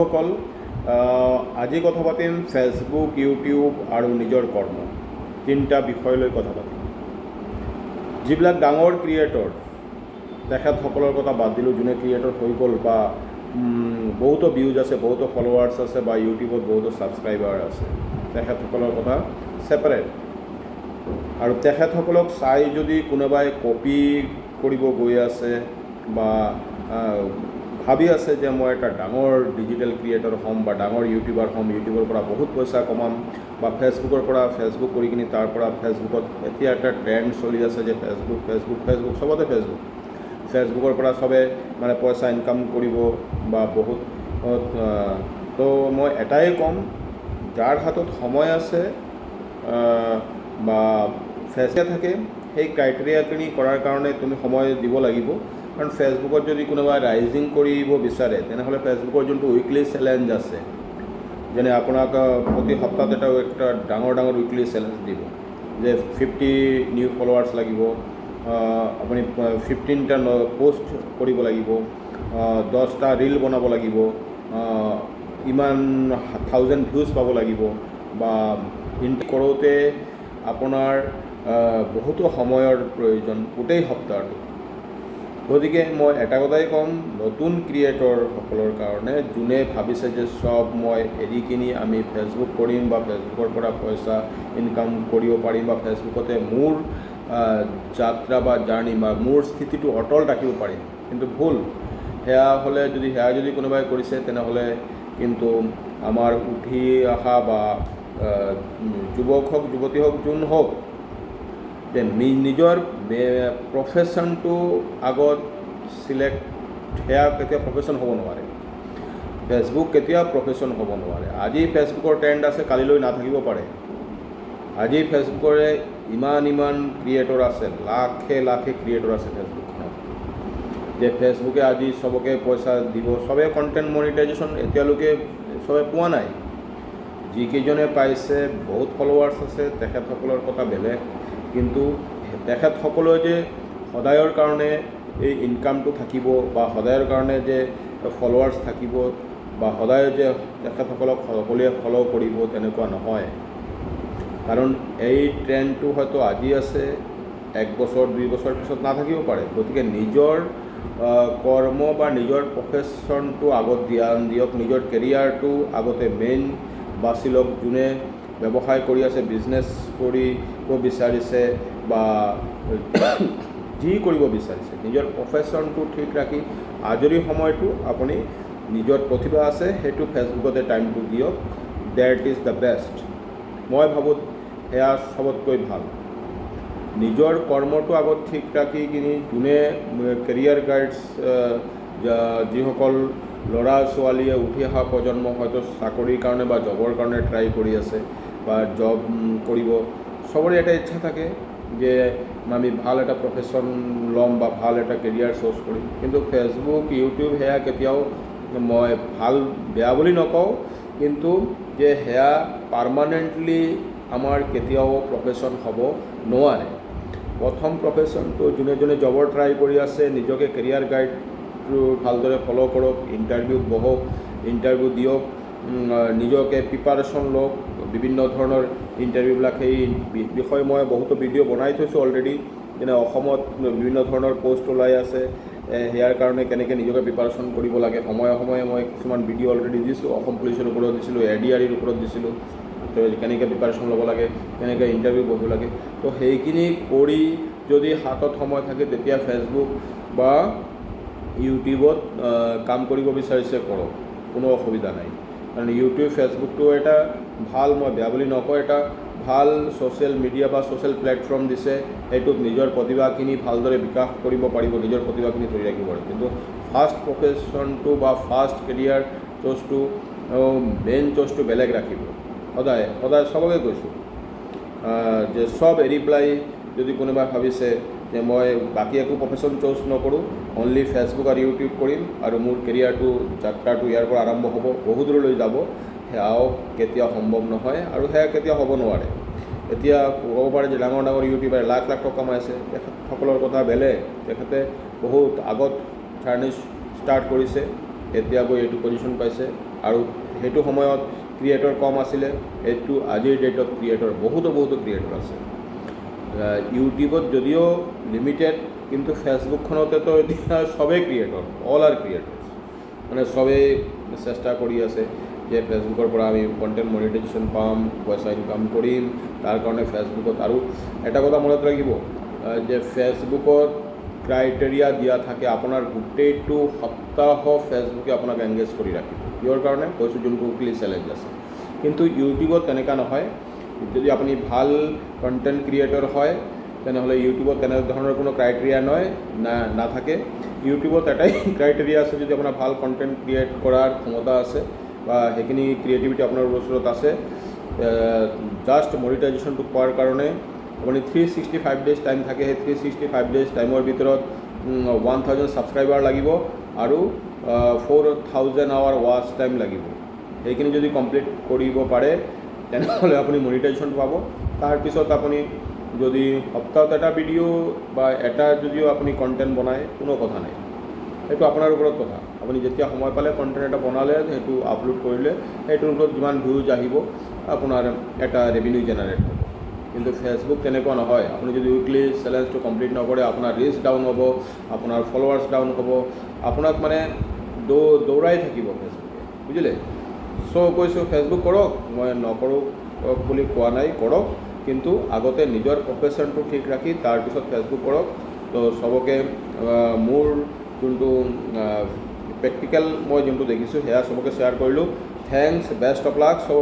সকল আজি কথা পাতিম ফেচবুক, ইউটিউব আৰু নিজৰ কৰ্ম তিনিটা বিষয় লৈ কথা পাতিম। যিবিলাক ডাঙৰ ক্ৰিয়েটৰ তেখেতসকলৰ কথা বাদ দিলোঁ, যোনে ক্ৰিয়েটৰ হৈ গ'ল বা বহুতো ভিউজ আছে, বহুতো ফলোৱাৰ্ছ আছে বা ইউটিউবত বহুতো ছাবস্ক্ৰাইবাৰ আছে, তেখেতসকলৰ কথা ছেপাৰেট। আৰু তেখেতসকলক চাই যদি কোনোবাই কপি কৰিব গৈ আছে বা ভাবি আছে যে মই এটা ডাঙৰ ডিজিটেল ক্ৰিয়েটৰ হ'ম বা ডাঙৰ ইউটিউবাৰ হ'ম, ইউটিউবৰ পৰা বহুত পইচা কমাম বা ফেচবুকৰ পৰা ফেচবুক কৰি কিনি তাৰ পৰা ফেচবুকত এতিয়া এটা ট্ৰেণ্ড চলি আছে যে ফেচবুক চবতে ফেচবুকৰ পৰা চবে মানে পইচা ইনকাম কৰিব বা বহুত। তো মই এটাই ক'ম, যাৰ হাতত সময় আছে বা ফেচে থাকে, সেই ক্ৰাইটেৰিয়াখিনি কৰাৰ কাৰণে তুমি সময় দিব লাগিব। কাৰণ ফেচবুকত যদি কোনোবাই ৰাইজিং কৰিব বিচাৰে তেনেহ'লে ফেচবুকৰ যোনটো উইকলি চেলেঞ্জ আছে, যেনে আপোনাক প্ৰতি সপ্তাহত এটা ডাঙৰ উইকলি চেলেঞ্জ দিব যে 50 নিউ ফলোৱাৰ্ছ লাগিব, আপুনি 15টা পোষ্ট কৰিব লাগিব, 10টা ৰীল বনাব লাগিব, ইমান 1000 ভিউজ পাব লাগিব বা কৰোঁতে আপোনাৰ বহুতো সময়ৰ প্ৰয়োজন গোটেই সপ্তাহটো। গতিকে মই এটা কথাই ক'ম, নতুন ক্ৰিয়েটৰসকলৰ কাৰণে, যোনে ভাবিছে যে চব মই এৰি কিনি আমি ফেচবুক কৰিম বা ফেচবুকৰ পৰা পইচা ইনকাম কৰিব পাৰিম বা ফেচবুকতে মোৰ যাত্ৰা বা জাৰ্ণি বা মোৰ স্থিতিটো অটল ৰাখিব পাৰিম, কিন্তু ভুল। সেয়া যদি কোনোবাই কৰিছে তেনেহ'লে কিন্তু আমাৰ উঠি অহা বা যুৱক হওক, যুৱতী হওক, যোন হওক, যে নিজৰ প্ৰফেশ্যনটো আগত চিলেক্ট, সেয়া কেতিয়াও প্ৰফেশ্যন হ'ব নোৱাৰে। ফেচবুক কেতিয়াও প্ৰফেশ্যন হ'ব নোৱাৰে। আজি ফেচবুকৰ ট্ৰেণ্ড আছে, কালিলৈ নাথাকিব পাৰে। আজি ফেচবুকৰে ইমান ক্ৰিয়েটৰ আছে, লাখে ক্ৰিয়েটৰ আছে ফেচবুকখনত, যে ফেচবুকে আজি চবকে পইচা দিব। চবে কণ্টেণ্ট মনিটাইজেশ্যন এতিয়ালৈকে চবে পোৱা নাই। যিকেইজনে পাইছে, বহুত ফলোৱাৰ্ছ আছে, তেখেতসকলৰ কথা বেলেগ। কিন্তু তেখেতসকলে যে সদায়ৰ কাৰণে এই ইনকামটো থাকিব বা সদায়ৰ কাৰণে যে ফলোৱাৰ্ছ থাকিব বা সদায় যে তেখেতসকলক সকলোৱে ফ'ল' কৰিব, তেনেকুৱা নহয়। কাৰণ এই ট্ৰেণ্ডটো হয়তো আজি আছে, 1 বছৰ 2 বছৰ পিছত নাথাকিব পাৰে। গতিকে নিজৰ কৰ্ম বা নিজৰ প্ৰফেশ্যনটো আগত দিয়ক, নিজৰ কেৰিয়াৰটো আগতে মেইন বাছি লওক। যোনে ব্যৱসায় কৰি আছে, বিজনেছ কৰিব বিচাৰিছে বা যি কৰিব বিচাৰিছে, নিজৰ প্ৰফেশ্যনটো ঠিক ৰাখি আজৰি সময়টো আপুনি নিজৰ প্ৰতিভা আছে সেইটো ফেচবুকতে টাইমটো দিয়ক। That is the best. মই ভাবোঁ সেয়া চবতকৈ ভাল। নিজৰ কৰ্মটো আগত ঠিক ৰাখি কিনি যোনে কেৰিয়াৰ গাইডছ, যিসকল ল'ৰা ছোৱালীয়ে উঠি অহা প্ৰজন্ম হয়তো চাকৰিৰ কাৰণে বা জবৰ কাৰণে ট্ৰাই কৰি আছে বা জব কৰিব, চবৰে এটা ইচ্ছা থাকে যে আমি ভাল এটা প্ৰফেশ্যন ল'ম বা ভাল এটা কেৰিয়াৰ চ'জ কৰিম। কিন্তু ফেচবুক, ইউটিউব সেয়া কেতিয়াও মই বেয়া বুলি নকওঁ, কিন্তু যে সেয়া পাৰ্মানেণ্টলি আমাৰ কেতিয়াও প্ৰফেশ্যন হ'ব নোৱাৰে। প্ৰথম প্ৰফেশ্যনটো যোনে জবৰ ট্ৰাই কৰি আছে, নিজকে কেৰিয়াৰ গাইডটো ভালদৰে ফ'ল' কৰক, ইণ্টাৰভিউত বহক, ইণ্টাৰভিউ দিয়ক, নিজকে প্ৰিপাৰেশ্যন লওক। বিভিন্ন ধৰণৰ ইণ্টাৰভিউবিলাক, সেই বিষয়ে মই বহুতো ভিডিঅ' বনাই থৈছোঁ অলৰেডি। যেনে অসমত বিভিন্ন ধৰণৰ পষ্ট ওলাই আছে, সেয়াৰ কাৰণে কেনেকৈ নিজকে প্ৰিপাৰেশ্যন কৰিব লাগে। সময়ে মই কিছুমান ভিডিঅ' অলৰেডি দিছোঁ। অসম পুলিচৰ ওপৰত দিছিলোঁ, ADREৰ ওপৰত দিছিলোঁ, তো কেনেকৈ প্ৰিপাৰেশ্যন ল'ব লাগে, কেনেকৈ ইণ্টাৰভিউ বহিব লাগে। তো সেইখিনি কৰি যদি হাতত সময় থাকে, তেতিয়া ফেচবুক বা ইউটিউবত কাম কৰিব বিচাৰিছে কৰক, কোনো অসুবিধা নাই। কাৰণ ইউটিউব, ফেচবুকটো এটা ভাল, মই বেয়া বুলি নকওঁ, এটা ভাল ছ'চিয়েল মিডিয়া বা ছ'চিয়েল প্লেটফৰ্ম দিছে। সেইটোত নিজৰ প্ৰতিভাখিনি ভালদৰে বিকাশ কৰিব পাৰিব, নিজৰ প্ৰতিভাখিনি ধৰি ৰাখিব পাৰিব। কিন্তু ফাৰ্ষ্ট প্ৰফেশ্যনটো বা ফাৰ্ষ্ট কেৰিয়াৰ চ'জটো, মেইন চ'জটো বেলেগ ৰাখিব। সদায় চবকে কৈছোঁ যে চব এৰি পেলাই যদি কোনোবাই ভাবিছে যে মই বাকী একো প্ৰফেশ্যন চ'জ নকৰোঁ, অনলি ফেচবুক আৰু ইউটিউব কৰিম আৰু মোৰ কেৰিয়াৰটো, যাত্ৰাটো ইয়াৰ পৰা আৰম্ভ হ'ব, বহু দূৰলৈ যাব, সেয়াও কেতিয়াও সম্ভৱ নহয় আৰু সেয়া কেতিয়াও হ'ব নোৱাৰে। এতিয়া ক'ব পাৰে যে ডাঙৰ ইউটিউবাৰে লাখ টকা কমাইছে, তেখেতসকলৰ কথা বেলেগ। তেখেতে বহুত আগত জাৰ্ণি ষ্টাৰ্ট কৰিছে, এতিয়া গৈ এইটো পজিশ্যন পাইছে। আৰু সেইটো সময়ত ক্ৰিয়েটৰ কম আছিলে, এইটো আজিৰ ডেটত ক্ৰিয়েটৰ বহুতো ক্ৰিয়েটৰ আছে। ইউটিউবত যদিও লিমিটেড, কিন্তু ফেচবুকখনতেতো এতিয়া চবেই ক্ৰিয়েটৰ, অল আৰ ক্ৰিয়েটৰ্ছ, মানে চবেই চেষ্টা কৰি আছে যে ফেচবুকৰ পৰা আমি কণ্টেণ্ট মনিটাইজেশ্যন পাম, পইচা ইনকাম কৰিম। তাৰ কাৰণে ফেচবুকত আৰু এটা কথা মনত ৰাখিব যে ফেচবুকত ক্ৰাইটেৰিয়া দিয়া থাকে, আপোনাৰ গোটেইটো সপ্তাহ ফেচবুকে আপোনাক এংগেজ কৰি ৰাখিব। কিহৰ কাৰণে কৈছোঁ, যোনটো উইকলি চেলেঞ্জ আছে। কিন্তু ইউটিউবত তেনেকুৱা নহয়। যদি আপুনি ভাল কণ্টেণ্ট ক্ৰিয়েটৰ হয়, তেনেহ'লে ইউটিউবত তেনেধৰণৰ কোনো ক্ৰাইটেৰিয়া নাথাকে। ইউটিউবত এটাই ক্ৰাইটেৰিয়া আছে, যদি আপোনাৰ ভাল কণ্টেণ্ট ক্ৰিয়েট কৰাৰ ক্ষমতা আছে বা সেইখিনি ক্ৰিয়েটিভিটি আপোনাৰ ওচৰত আছে, জাষ্ট মনিটাইজেশ্যনটো পোৱাৰ কাৰণে আপুনি 365 ডেজ টাইম থাকে। সেই 365 ডেজ টাইমৰ ভিতৰত 1000 ছাবস্ক্ৰাইবাৰ লাগিব আৰু 4000 আৱাৰ ৱাচ টাইম লাগিব। সেইখিনি যদি কমপ্লিট কৰিব পাৰে, তেনেহ'লে আপুনি মনিটাইজেশ্যন পাব। তাৰপিছত আপুনি যদি সপ্তাহত এটা ভিডিঅ' বা এটা যদিও আপুনি কণ্টেণ্ট বনায়, কোনো কথা নাই, সেইটো আপোনাৰ ওপৰত কথা। আপুনি যেতিয়া সময় পালে কণ্টেণ্ট এটা বনালে, সেইটো আপলোড কৰিলে, সেইটোৰ ওপৰত যিমান ভিউজ আহিব আপোনাৰ এটা ৰেভিনিউ জেনাৰেট হ'ব। কিন্তু ফেচবুক তেনেকুৱা নহয়। আপুনি যদি উইকলি চেলেঞ্জটো কমপ্লিট নকৰে, আপোনাৰ ৰিচ ডাউন হ'ব, আপোনাৰ ফলোৱাৰ্ছ ডাউন হ'ব, আপোনাক মানে দৌৰাই থাকিব ফেচবুকে, বুজিলে। চ' কৈছোঁ ফেচবুক কৰক, মই নকৰোঁ বুলি কোৱা নাই, কৰক, কিন্তু আগতে নিজৰ প্ৰফেশ্যনটো ঠিক ৰাখি তাৰপিছত ফেচবুক কৰক। তো চবকে মোৰ যোনটো প্ৰেক্টিকেল মই যোনটো দেখিছোঁ সেয়া চবকে শ্বেয়াৰ কৰিলোঁ। থেংকছ, বেষ্ট অফ লাক চব।